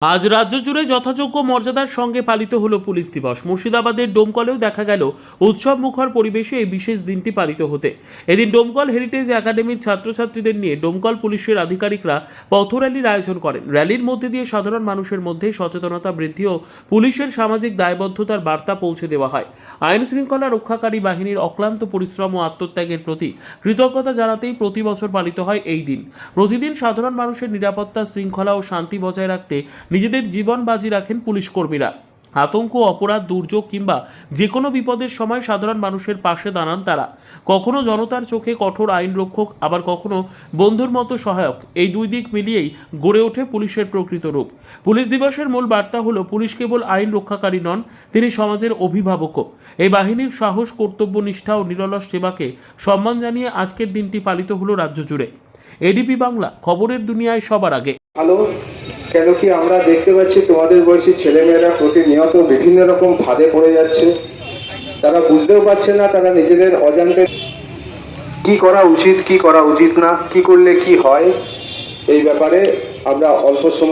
আজ রাজ্য জুড়ে যথাযোগ্য মর্যাদার সঙ্গে পালিত হলো পুলিশ দিবস। মুর্শিদাবাদের ডোমকলেও দেখা গেল উৎসব মুখর পরিবেশে এই বিশেষ দিনটি পালিত হতে। এদিন ডোমকল হেরিটেজ একাডেমির ছাত্রছাত্রীদের নিয়ে ডোমকল পুলিশের আধিকারিকরা পথ র্যালির আয়োজন করেন। র্যালির মধ্যে দিয়ে সাধারণ মানুষের মধ্যে সচেতনতা বৃদ্ধি ও পুলিশের সামাজিক দায়বদ্ধতার বার্তা পৌঁছে দেওয়া হয়। আইন শৃঙ্খলা রক্ষাকারী বাহিনীর অক্লান্ত পরিশ্রম ও আত্মত্যাগের প্রতি কৃতজ্ঞতা জানাতেই প্রতি বছর পালিত হয় এই দিন। প্রতিদিন সাধারণ মানুষের নিরাপত্তা, শৃঙ্খলা ও শান্তি বজায় রাখতে নিজেদের জীবন বাজি রাখেন পুলিশ কর্মীরা। আতঙ্ক, অপরাধ, দুর্যোগ কিংবা যে কোনো বিপদের সময় সাধারণ মানুষের পাশে দাঁড়ান তারা। কখনো জনতার চোখে কঠোর আইন রক্ষক, আবার কখনো বন্ধুর মতো সহায়ক। এই দুই দিক মিলিয়েই গড়ে ওঠে পুলিশের প্রকৃত রূপ। পুলিশ দিবসের মূল বার্তা হলো, পুলিশ কেবল আইন রক্ষাকারী নন, তিনি সমাজের অভিভাবকও। এই বাহিনীর সাহস, কর্তব্যনিষ্ঠা ও নিরলস সেবাকে সম্মান জানিয়ে আজকের দিনটি পালিত হলো রাজ্য জুড়ে। এডিপি বাংলা, খবরের দুনিয়ায় সবার আগে। হ্যালো, কেন কি আমরা দেখতে পাচ্ছি তোমাদের বয়সী ছেলেমেয়েরা প্রতিনিয়ত বিভিন্ন রকম ফাঁদে পড়ে যাচ্ছে। তারা বুঝতেও পারছে না তারা নিজেদের অজান্তে কি করা উচিত, কি করা উচিত না, কি করলে কি হয়, এই ব্যাপারে আমরা অল্প সময়